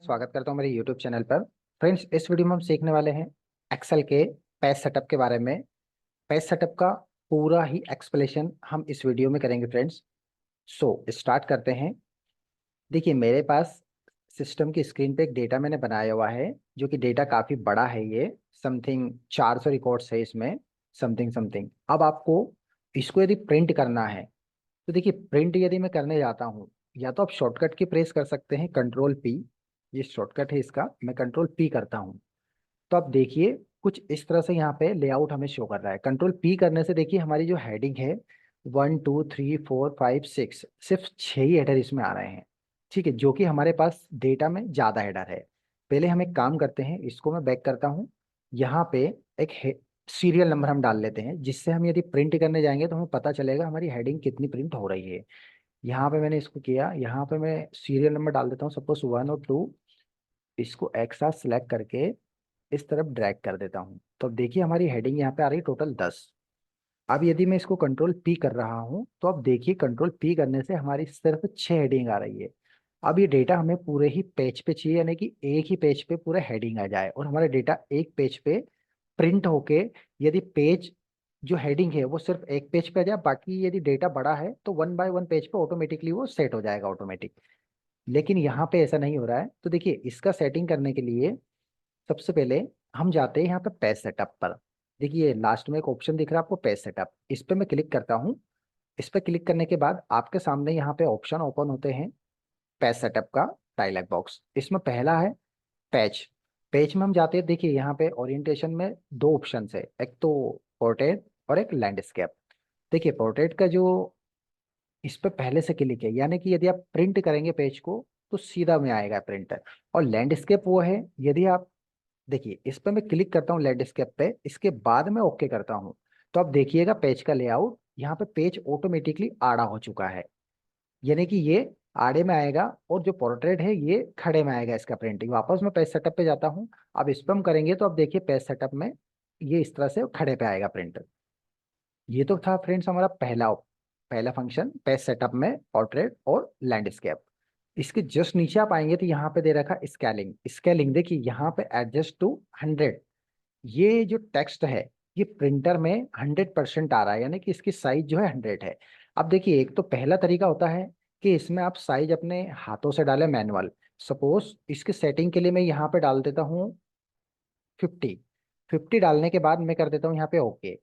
स्वागत करता हूँ मेरे YouTube चैनल पर। फ्रेंड्स, इस वीडियो में हम सीखने वाले हैं एक्सेल के पेज सेटअप के बारे में। पेज सेटअप का पूरा ही एक्सप्लेनेशन हम इस वीडियो में करेंगे फ्रेंड्स। सो स्टार्ट करते हैं। देखिए, मेरे पास सिस्टम की स्क्रीन पे एक डेटा मैंने बनाया हुआ है, जो कि डेटा काफ़ी बड़ा है। ये समथिंग 400 रिकॉर्ड्स है इसमें, समथिंग समथिंग। अब आपको इसको यदि प्रिंट करना है तो देखिए, प्रिंट यदि मैं करने जाता हूँ, या तो आप शॉर्टकट की प्रेस कर सकते हैं, कंट्रोल पी। ये शॉर्टकट है इसका, मैं कंट्रोल पी करता हूँ तो आप देखिए कुछ इस तरह से यहाँ पे लेआउट हमें शो कर रहा है। कंट्रोल पी करने से देखिए हमारी जो हेडिंग है 1 2 3 4 5 6, सिर्फ 6 ही हेडर इसमें आ रहे हैं। ठीक है, जो कि हमारे पास डेटा में ज़्यादा हेडर है। पहले हम एक काम करते हैं, इसको मैं बैक करता हूँ। यहाँ पे एक सीरियल नंबर हम डाल लेते हैं, जिससे हम यदि प्रिंट करने जाएंगे तो हमें पता चलेगा हमारी हेडिंग कितनी प्रिंट हो रही है। यहाँ पे मैंने इसको किया, यहाँ पे मैं सीरियल नंबर डाल देता हूँ, सपोज 1 और 2। इसको एक साथ सिलेक्ट करके इस तरफ ड्रैग कर देता हूँ, तो अब देखिए हमारी हेडिंग यहाँ पे आ रही है टोटल 10। अब यदि मैं इसको कंट्रोल पी कर रहा हूँ तो अब देखिए कंट्रोल पी करने से हमारी सिर्फ 6 हेडिंग आ रही है। अब ये डेटा हमें पूरे ही पेज पे चाहिए, यानी कि एक ही पेज पे पूरा हेडिंग आ जाए और हमारा डेटा एक पेज पे प्रिंट होके, यदि पेज जो हेडिंग है वो सिर्फ एक पेज पे आ जाए, बाकी यदि डेटा बड़ा है तो 1 बाय 1 पेज पे ऑटोमेटिकली वो सेट हो जाएगा ऑटोमेटिक। लेकिन यहाँ पे ऐसा नहीं हो रहा है। तो देखिए, इसका सेटिंग करने के लिए सबसे पहले हम जाते हैं यहाँ पे पेज सेटअप पर। देखिए लास्ट में एक ऑप्शन दिख रहा है आपको, पेज सेटअप। इस पे मैं क्लिक करता हूँ। इस पे क्लिक करने के बाद आपके सामने यहाँ पे ऑप्शन ओपन होते हैं पेज सेटअप का डायलॉग बॉक्स। इसमें पहला है पेज। पेज में हम जाते हैं, देखिए यहाँ पे ओरिएंटेशन में दो ऑप्शन है, एक तो पोर्ट्रेट और एक लैंडस्केप। देखिए पोर्ट्रेट का जो इस पे पहले से क्लिक है, यानी कि यदि आप प्रिंट करेंगे पेज को तो सीधा में आएगा प्रिंटर। और लैंडस्केप वो है, यदि आप देखिए इस पे मैं क्लिक करता हूँ लैंडस्केप पे, इसके बाद मैं ओके करता हूँ, तो आप देखिएगा पेज का लेआउट, यहाँ पे पेज ऑटोमेटिकली आड़ा हो चुका है। यानी कि ये आड़े में आएगा और जो पोर्ट्रेट है ये खड़े में आएगा इसका प्रिंटिंग। वापस मैं पेज सेटअप पे जाता हूँ। अब इस पे हम करेंगे तो अब देखिए पेज सेटअप में ये इस तरह से खड़े पे आएगा प्रिंटर। ये तो था फ्रेंड्स हमारा पहला पहला फंक्शन पेज सेटअप में, पोर्ट्रेट और लैंडस्केप। इसके जस्ट नीचे आप आएंगे तो यहाँ पे दे रखा स्केलिंग। स्केलिंग देखिए यहाँ पे एडजस्ट टू 100। ये जो टेक्स्ट है ये प्रिंटर में 100% आ रहा है, यानी कि इसकी साइज जो है 100 है। अब देखिए, एक तो पहला तरीका होता है कि इसमें आप साइज अपने हाथों से डालें मैनुअल। सपोज इसकी सेटिंग के लिए मैं यहाँ पे डाल देता हूँ 50। 50 डालने के बाद मैं कर देता हूँ यहाँ पे ओके।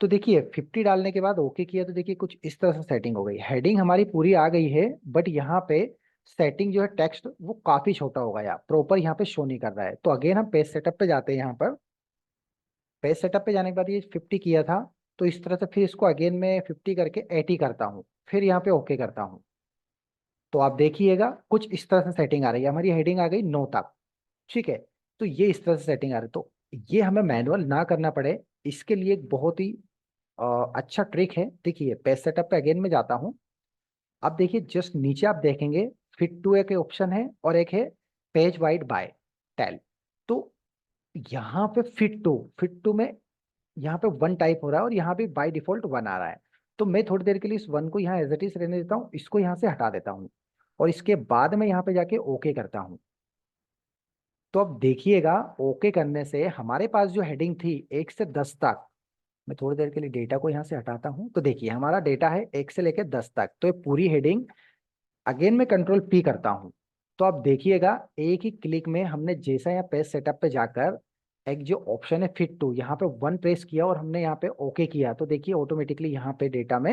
तो देखिए 50 डालने के बाद ओके किया तो देखिए कुछ इस तरह से सेटिंग हो गई, हेडिंग हमारी पूरी आ गई है। बट यहाँ पे सेटिंग जो है टेक्स्ट वो काफी छोटा हो गया, प्रॉपर यहाँ पे शो नहीं कर रहा है। तो अगेन हम पेज सेटअप पे जाते हैं। यहाँ पर पेज सेटअप पे जाने के बाद ये 50 किया था, तो इस तरह से फिर इसको अगेन मैं 50 करके 80 करता हूँ, फिर यहाँ पे ओके करता हूँ। तो आप देखिएगा कुछ इस तरह से सेटिंग आ रही है, हमारी हेडिंग आ गई 9 तक। ठीक है, तो ये इस तरह से सेटिंग आ रही है। तो ये हमें मैनुअल ना करना पड़े, इसके लिए एक बहुत ही अच्छा ट्रिक है। देखिए पेज सेटअप पे अगेन में जाता हूँ। अब देखिए जस्ट नीचे आप देखेंगे फिट टू एक ऑप्शन है और एक है पेज वाइड बाय टेल। तो यहाँ पे फिट टू में यहाँ पे 1 टाइप हो रहा है और यहाँ पे बाय डिफॉल्ट 1 आ रहा है। तो मैं थोड़ी देर के लिए इस 1 को यहाँ एज इट इज रहने देता हूँ, इसको यहाँ से हटा देता हूँ और इसके बाद में यहाँ पे जाके ओके करता हूँ। तो अब देखिएगा ओके करने से हमारे पास जो हेडिंग थी 1 से 10 तक, मैं थोड़ी देर के लिए डेटा को यहाँ से हटाता हूँ, तो देखिए हमारा डेटा है 1 से लेकर 10 तक, तो ये पूरी हेडिंग। अगेन मैं कंट्रोल पी करता हूँ तो आप देखिएगा एक ही क्लिक में हमने जैसा यहाँ पेज सेटअप पे जाकर एक जो ऑप्शन है फिट टू, यहाँ पे 1 प्रेस किया और हमने यहाँ पे ओके किया, तो देखिए ऑटोमेटिकली यहाँ पे डेटा में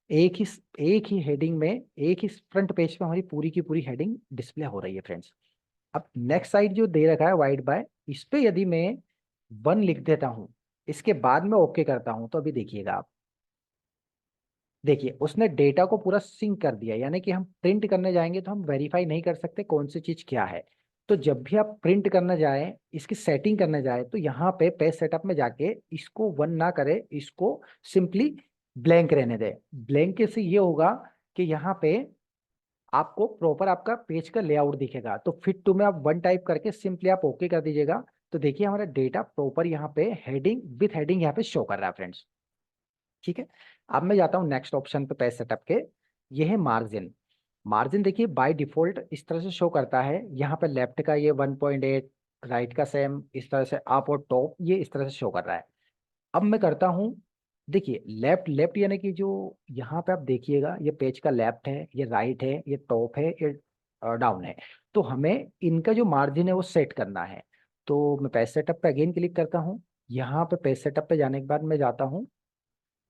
एक ही एक ही हेडिंग में, एक ही फ्रंट पेज पे हमारी पूरी की पूरी हेडिंग डिस्प्ले हो रही है फ्रेंड्स। अब नेक्स्ट साइड जो दे रखा है वाइड बाय, इस पे यदि मैं 1 लिख देता हूँ, इसके बाद में ओके करता हूँ, तो अभी देखिएगा आप, देखिए उसने डेटा को पूरा सिंक कर दिया। यानी कि हम प्रिंट करने जाएंगे तो हम वेरीफाई नहीं कर सकते कौन सी चीज क्या है। तो जब भी आप प्रिंट करने जाए, इसकी सेटिंग करने जाए, तो यहाँ पे पेज सेटअप में जाके इसको 1 ना करे, इसको सिंपली ब्लैंक रहने दे। ब्लैंक से ये होगा कि यहाँ पे आपको प्रॉपर आपका पेज का लेआउट दिखेगा। तो फिट टू में आप 1 टाइप करके सिंपली आप ओके कर दीजिएगा, तो देखिए हमारा डेटा प्रॉपर यहाँ पे हेडिंग विथ हेडिंग यहाँ पे शो कर रहा है फ्रेंड्स। ठीक है, अब मैं जाता हूँ नेक्स्ट ऑप्शन पे पेज सेटअप के, ये है मार्जिन। मार्जिन देखिए बाय डिफॉल्ट इस तरह से शो करता है, यहाँ पे लेफ्ट का ये 1.8, राइट का सेम इस तरह से, अप और टॉप ये इस तरह से शो कर रहा है। अब मैं करता हूँ, देखिए लेफ्ट लेफ्ट यानी कि जो यहाँ पे आप देखिएगा ये पेज का लेफ्ट है, ये राइट है, ये टॉप है, ये डाउन है। तो हमें इनका जो मार्जिन है वो सेट करना है। तो मैं पेज सेटअप पे अगेन क्लिक करता हूँ। यहाँ पे पेज सेटअप पे जाने के बाद मैं जाता हूँ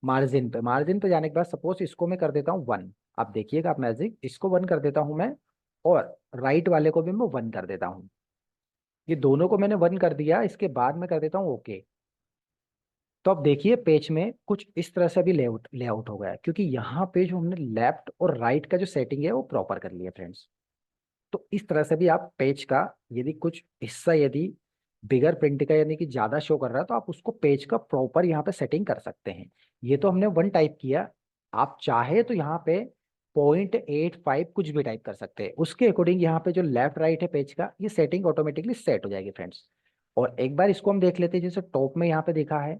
मार्जिन पे। मार्जिन पे जाने के बाद सपोज इसको मैं कर देता हूँ 1। आप देखिएगा आप मैजिक, इसको 1 कर देता हूँ मैं, और राइट वाले को भी मैं 1 कर देता हूँ। ये दोनों को मैंने 1 कर दिया, इसके बाद मैं कर देता हूँ ओके। तो अब देखिए पेज में कुछ इस तरह से भी लेआउट लेआउट हो गया है, क्योंकि यहाँ पे जो हमने लेफ्ट और राइट का जो सेटिंग है वो प्रॉपर कर लिया फ्रेंड्स। तो इस तरह से भी आप पेज का यदि कुछ हिस्सा यदि बिगर प्रिंट का यानी कि ज्यादा शो कर रहा है तो आप उसको पेज का प्रॉपर यहाँ पे सेटिंग कर सकते हैं। ये तो हमने 1 टाइप किया। आप चाहे तो यहाँ पे 0.85 कुछ भी टाइप कर सकते हैं, उसके अकॉर्डिंग यहाँ पे जो लेफ्ट राइट है पेज का ये सेटिंग ऑटोमेटिकली सेट हो जाएगी फ्रेंड्स। और एक बार इसको हम देख लेते हैं, जैसे टॉप में यहाँ पे देखा है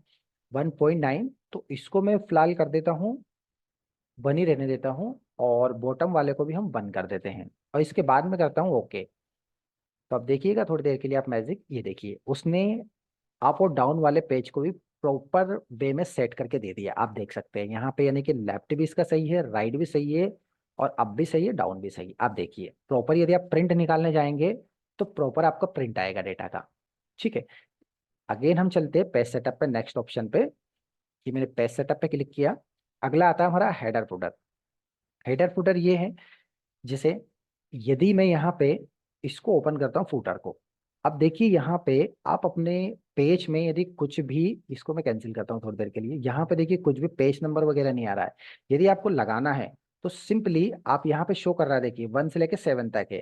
1.9, तो इसको मैं फिलहाल कर देता हूँ 1 ही रहने देता हूँ, और बॉटम वाले को भी हम 1 कर देते हैं, और इसके बाद में करता हूँ ओके। तो अब देखिएगा थोड़ी देर के लिए आप मैजिक, ये देखिए उसने अप और डाउन वाले पेज को भी प्रॉपर वे में सेट करके दे दिया। आप देख सकते हैं यहाँ पे यानी कि लेफ्ट भी इसका सही है, राइट भी सही है, और अप भी सही है, डाउन भी सही है। आप देखिए प्रॉपर यदि आप प्रिंट निकालने जाएंगे तो प्रॉपर आपका प्रिंट आएगा डेटा का। ठीक है, अगेन हम चलते हैं पेज सेटअप पे, नेक्स्ट ऑप्शन पे। कि मैंने पेज सेटअप पे क्लिक किया। अगला आता है हमारा हेडर फुटर। हेडर फुटर ये है, जैसे यदि मैं यहाँ पे इसको ओपन करता हूँ फुटर को। अब देखिए यहाँ पे आप अपने पेज में यदि कुछ भी, इसको मैं कैंसिल करता हूँ थोड़ी देर के लिए, यहाँ पे देखिए कुछ भी पेज नंबर वगैरह नहीं आ रहा है। यदि आपको लगाना है तो सिंपली आप यहाँ पे शो कर रहा है, देखिए 1 से लेके 7 तक है,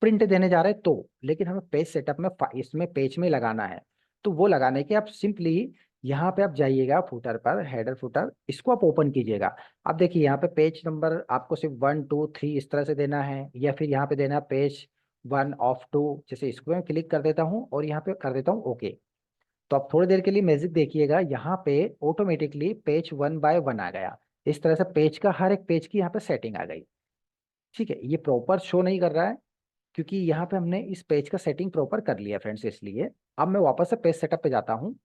प्रिंट देने जा रहे हैं तो, लेकिन हमें पेज सेटअप में इसमें पेज में लगाना है। तो वो लगाने के आप सिंपली यहाँ पे आप जाइएगा फुटर पर, हेडर फुटर, इसको आप ओपन कीजिएगा। अब देखिए यहाँ पे पेज नंबर आपको सिर्फ 1 2 3 इस तरह से देना है, या फिर यहाँ पे देना है पेज 1 of 2। जैसे इसको मैं क्लिक कर देता हूँ और यहाँ पे कर देता हूँ ओके। तो आप थोड़ी देर के लिए मैजिक देखिएगा, यहाँ पे ऑटोमेटिकली पेज 1 by 1 आ गया। इस तरह से पेज का हर एक पेज की यहाँ पे सेटिंग आ गई। ठीक है, ये प्रॉपर शो नहीं कर रहा है क्योंकि यहाँ पे हमने इस पेज का सेटिंग प्रॉपर कर लिया फ्रेंड्स, इसलिए। अब मैं वापस से पेज सेटअप पे जाता हूँ।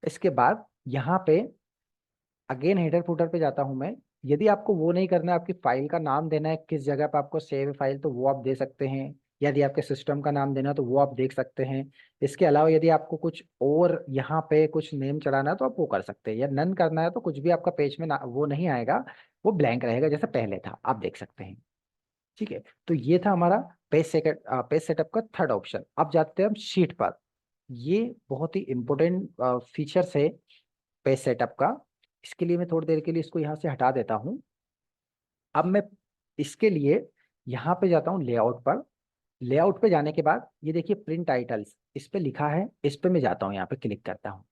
इसके बाद यहाँ पे अगेन हेडर फुटर पे जाता हूँ मैं। यदि आपको वो नहीं करना है, आपकी फाइल का नाम देना है किस जगह पे आपको सेव फाइल, तो वो आप दे सकते हैं। यदि आपके सिस्टम का नाम देना है तो वो आप देख सकते हैं। इसके अलावा यदि आपको कुछ और यहाँ पे कुछ नेम चढ़ाना है तो आप वो कर सकते हैं, या नन करना है तो कुछ भी आपका पेज में ना वो नहीं आएगा, वो ब्लैंक रहेगा जैसे पहले था, आप देख सकते हैं। ठीक है, तो ये था हमारा पेज सेटअप का थर्ड ऑप्शन। अब जाते हैं हम शीट पर। ये बहुत ही इंपॉर्टेंट फीचर्स है पेज सेटअप का। इसके लिए मैं थोड़ी देर के लिए इसको यहाँ से हटा देता हूँ। अब मैं इसके लिए यहाँ पे जाता हूँ लेआउट पर। लेआउट पे जाने के बाद ये देखिए प्रिंट टाइटल्स इस पे लिखा है, इस पे मैं जाता हूँ, यहाँ पे क्लिक करता हूँ।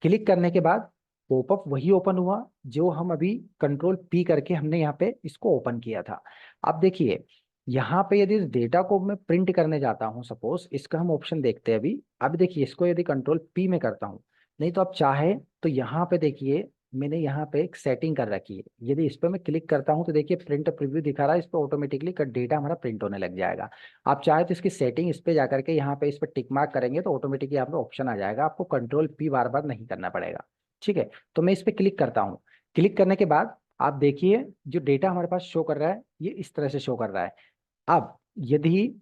क्लिक करने के बाद पॉपअप वही ओपन हुआ जो हम अभी कंट्रोल पी करके हमने यहाँ पे इसको ओपन किया था। अब देखिए यहाँ पे यदि इस डेटा को मैं प्रिंट करने जाता हूँ, सपोज इसका हम ऑप्शन देखते हैं अभी। अब देखिए इसको यदि कंट्रोल पी में करता हूँ, नहीं तो आप चाहे तो यहाँ पे देखिए मैंने यहाँ पे एक सेटिंग कर रखी है। यदि इस पे मैं क्लिक करता हूँ तो देखिए प्रिंट प्रीव्यू दिखा रहा है, इस पे ऑटोमेटिकली डेटा हमारा प्रिंट होने लग जाएगा। आप चाहे तो इसकी सेटिंग इस पे जाकर के यहाँ पे इस पे टिक मार्क करेंगे तो ऑटोमेटिकली यहाँ पे ऑप्शन आ जाएगा, आपको कंट्रोल पी बार बार नहीं करना पड़ेगा। ठीक है, तो मैं इस पे क्लिक करता हूँ। क्लिक करने के बाद आप देखिए जो डेटा हमारे पास शो कर रहा है ये इस तरह से शो कर रहा है। अब यदि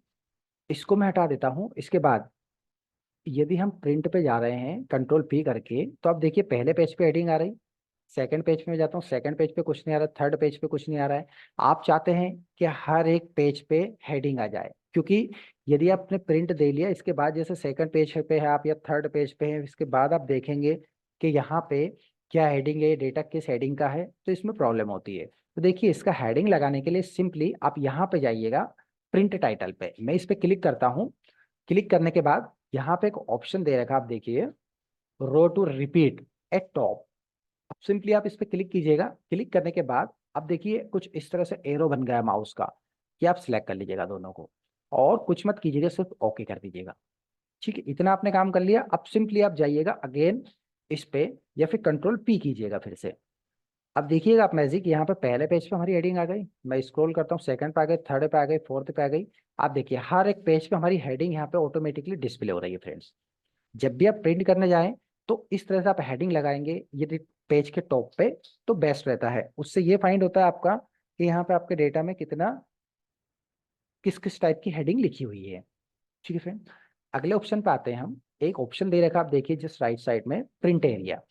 इसको मैं हटा देता हूँ, इसके बाद यदि हम प्रिंट पे जा रहे हैं कंट्रोल पी करके, तो आप देखिए पहले पेज पे हेडिंग आ रही, सेकंड पेज पे मैं जाता हूँ, सेकंड पेज पे कुछ नहीं आ रहा, थर्ड पेज पे कुछ नहीं आ रहा है। आप चाहते हैं कि हर एक पेज पे हेडिंग आ जाए, क्योंकि यदि आपने प्रिंट दे लिया इसके बाद जैसे सेकंड पेज पे है आप या थर्ड पेज पे है, इसके बाद आप देखेंगे कि यहाँ पे क्या हेडिंग है, डेटा किस हेडिंग का है, तो इसमें प्रॉब्लम होती है। तो देखिए इसका हेडिंग लगाने के लिए सिंपली आप यहाँ पे जाइएगा प्रिंट टाइटल पे, मैं इस पे क्लिक करता हूँ। क्लिक करने के बाद यहाँ पे एक ऑप्शन दे रखा, आप देखिए रो टू रिपीट एट टॉप। अब सिंपली आप इस पे क्लिक कीजिएगा। क्लिक करने के बाद अब देखिए कुछ इस तरह से एरो बन गया माउस का, कि आप सिलेक्ट कर लीजिएगा दोनों को, और कुछ मत कीजिएगा, सिर्फ ओके कर दीजिएगा। ठीक है, इतना आपने काम कर लिया। अब सिंपली आप जाइएगा अगेन इस पे, या फिर कंट्रोल पी कीजिएगा फिर से। अब देखिएगा आप मैजिक, यहाँ पे पहले पेज पे हमारी हेडिंग आ गई, मैं स्क्रॉल करता हूँ, सेकंड पे आ गई, थर्ड पे आ गई, फोर्थ पे आ गई। आप देखिए हर एक पेज पे हमारी हेडिंग यहाँ पे ऑटोमेटिकली डिस्प्ले हो रही है फ्रेंड्स। जब भी आप प्रिंट करने जाएं तो इस तरह से आप हेडिंग लगाएंगे यदि पेज के टॉप पे, तो बेस्ट रहता है। उससे ये फाइंड होता है आपका कि यहाँ पे आपके डेटा में कितना, किस किस टाइप की हेडिंग लिखी हुई है। ठीक है फ्रेंड, अगले ऑप्शन पे आते हैं हम। एक ऑप्शन दे रखा है, आप देखिए जस्ट राइट साइड में, प्रिंट एरिया।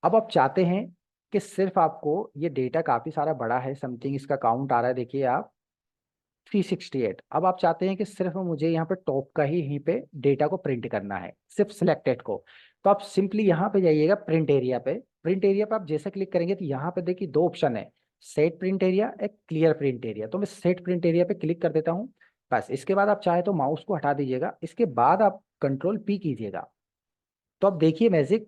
अब आप चाहते हैं कि सिर्फ आपको, ये डेटा काफी सारा बड़ा है, समथिंग इसका काउंट आ रहा है देखिए आप 368। अब आप चाहते हैं कि सिर्फ मुझे यहाँ पे टॉप का ही यहीं पे डेटा को प्रिंट करना है, सिर्फ सिलेक्टेड को। तो आप सिंपली यहाँ पे जाइएगा प्रिंट एरिया पे। प्रिंट एरिया पे आप जैसे क्लिक करेंगे तो यहाँ पे देखिए दो ऑप्शन है, सेट प्रिंट एरिया, एक क्लियर प्रिंट एरिया। तो मैं सेट प्रिंट एरिया पे क्लिक कर देता हूँ। बस इसके बाद आप चाहे तो माउस को हटा दीजिएगा, इसके बाद आप कंट्रोल पी कीजिएगा। तो अब देखिए मैजिक,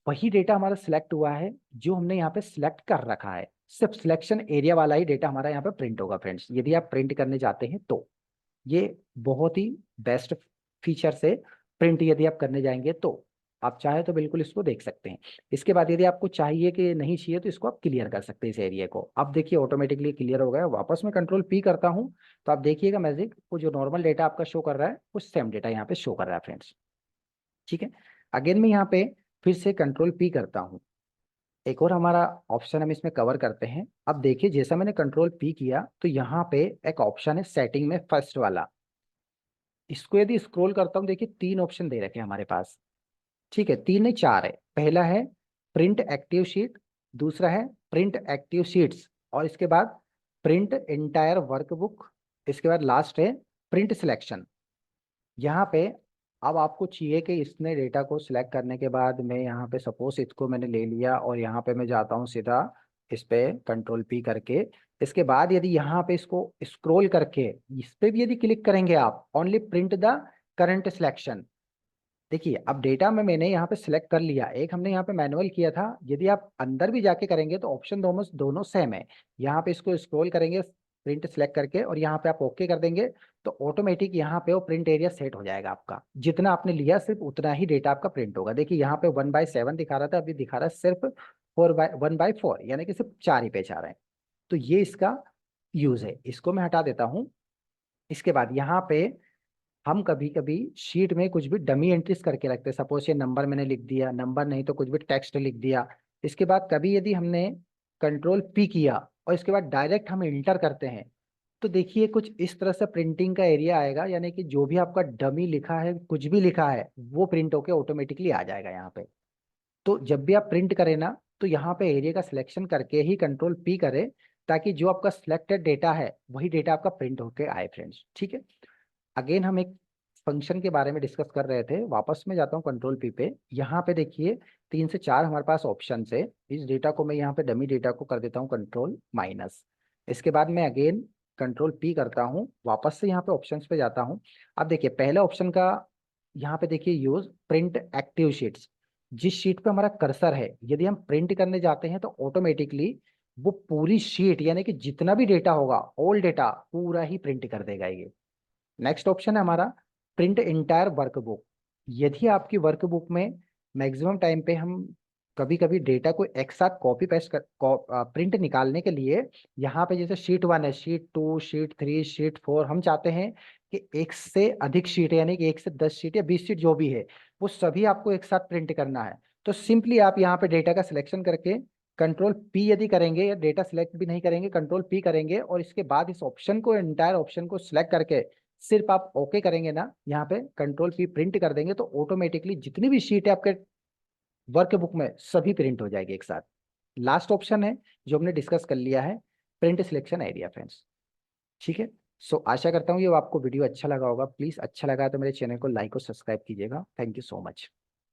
वही डेटा हमारा सिलेक्ट हुआ है जो हमने यहाँ पे सिलेक्ट कर रखा है। सिर्फ सिलेक्शन एरिया वाला ही डेटा हमारा यहाँ पे प्रिंट होगा फ्रेंड्स, यदि आप प्रिंट करने जाते हैं तो। ये बहुत ही बेस्ट फीचर से प्रिंट यदि आप करने जाएंगे तो आप चाहे तो बिल्कुल इसको देख सकते हैं। इसके बाद यदि आपको चाहिए कि नहीं चाहिए तो इसको आप क्लियर कर सकते हैं इस एरिया को। अब देखिए ऑटोमेटिकली क्लियर हो गया। वापस मैं कंट्रोल पी करता हूँ तो आप देखिएगा मैजिक, वो जो नॉर्मल डेटा आपका शो कर रहा है वो सेम डेटा यहाँ पे शो कर रहा है फ्रेंड्स। ठीक है, अगेन मैं यहाँ पे फिर से कंट्रोल पी करता हूँ। एक और हमारा ऑप्शन हम इसमें कवर करते हैं। अब देखिए जैसा मैंने कंट्रोल पी किया तो यहाँ पे एक ऑप्शन है सेटिंग में फर्स्ट वाला। इसको यदि स्क्रॉल करता हूँ, देखिए तीन ऑप्शन दे रखे हैं हमारे पास। ठीक है, तीन नहीं चार है। पहला है प्रिंट एक्टिव शीट, दूसरा है प्रिंट एक्टिव शीट्स, और इसके बाद प्रिंट एंटायर वर्कबुक, इसके बाद लास्ट है प्रिंट सिलेक्शन। यहाँ पे अब आपको चाहिए कि इसने डेटा को सिलेक्ट करने के बाद मैं यहाँ पे सपोज इसको मैंने ले लिया और यहाँ पे मैं जाता हूँ सीधा इस पे कंट्रोल पी करके। इसके बाद यदि यहाँ पे इसको स्क्रॉल करके इस पे भी यदि क्लिक करेंगे आप, only print the current selection. देखिए अब डेटा में मैंने यहाँ पे सिलेक्ट कर लिया, एक हमने यहाँ पे मैनुअल किया था। यदि आप अंदर भी जाके करेंगे तो ऑप्शन दोनों दोनों सेम है। यहाँ पे इसको स्क्रॉल करेंगे प्रिंट सिलेक्ट करके और यहाँ पे आप ओके कर देंगे तो ऑटोमेटिक यहाँ पे वो प्रिंट एरिया सेट हो जाएगा आपका। जितना आपने लिया सिर्फ उतना ही डेटा आपका प्रिंट होगा। देखिए यहाँ पे 1/7 दिखा रहा था, अभी दिखा रहा है सिर्फ 1/4, यानी कि सिर्फ 4 ही पेज आ रहे हैं। तो ये इसका यूज है, इसको मैं हटा देता हूँ। इसके बाद यहाँ पे हम कभी कभी शीट में कुछ भी डमी एंट्रीज करके रखते हैं। सपोज ये नंबर मैंने लिख दिया, नंबर नहीं तो कुछ भी टेक्स्ट लिख दिया। इसके बाद कभी यदि हमने कंट्रोल पी किया और इसके बाद डायरेक्ट हम इंटर करते हैं तो देखिए कुछ इस तरह से प्रिंटिंग का एरिया आएगा, यानी कि जो भी आपका डमी लिखा है, कुछ भी लिखा है, वो प्रिंट होके ऑटोमेटिकली आ जाएगा यहाँ पे। तो जब भी आप प्रिंट करें ना तो यहाँ पे एरिया का सिलेक्शन करके ही कंट्रोल पी करें, ताकि जो आपका सिलेक्टेड डेटा है वही डेटा आपका प्रिंट होके आए फ्रेंड्स। ठीक है, अगेन हम एक फंक्शन के बारे में डिस्कस कर रहे थे, वापस में जाता हूँ कंट्रोल पी पे। यहाँ पे देखिए 3 से 4 हमारे पास ऑप्शन है। इस डेटा को मैं यहाँ पे डमी डेटा को कर देता हूँ कंट्रोल माइनस। इसके बाद मैं अगेन कंट्रोल पी करता हूँ, वापस से यहाँ पे ऑप्शंस पे जाता हूँ। अब देखिए पहले ऑप्शन का यहाँ पे देखिए यूज प्रिंट एक्टिव शीट्स। जिस शीट पे हमारा कर्सर है यदि हम प्रिंट करने जाते हैं तो ऑटोमेटिकली वो पूरी शीट, यानी कि जितना भी डेटा होगा ऑल डेटा पूरा ही प्रिंट कर देगा ये। नेक्स्ट ऑप्शन है हमारा प्रिंट इंटायर वर्कबुक। यदि आपकी वर्कबुक में मैक्सिमम टाइम पे हम कभी कभी डेटा को एक साथ कॉपी पेस्ट कर प्रिंट निकालने के लिए, यहाँ पे जैसे शीट 1 है, शीट 2, शीट 3, शीट 4, हम चाहते हैं कि एक से अधिक शीट है, यानी कि 1 से 10 शीट या 20 शीट जो भी है वो सभी आपको एक साथ प्रिंट करना है। तो सिंपली आप यहाँ पे डेटा का सिलेक्शन करके कंट्रोल पी यदि करेंगे, या डेटा सिलेक्ट भी नहीं करेंगे कंट्रोल पी करेंगे, और इसके बाद इस ऑप्शन को, एंटायर ऑप्शन को सिलेक्ट करके सिर्फ आप ओके करेंगे ना, यहाँ पे कंट्रोल पी प्रिंट कर देंगे तो ऑटोमेटिकली जितनी भी शीट है आपके वर्क बुक में सभी प्रिंट हो जाएगी एक साथ। लास्ट ऑप्शन है जो हमने डिस्कस कर लिया है, प्रिंट सिलेक्शन एरिया फ्रेंड्स। ठीक है, सो आशा करता हूँ ये आपको वीडियो अच्छा लगा होगा। प्लीज अच्छा लगा तो मेरे चैनल को लाइक और सब्सक्राइब कीजिएगा। Thank you so much.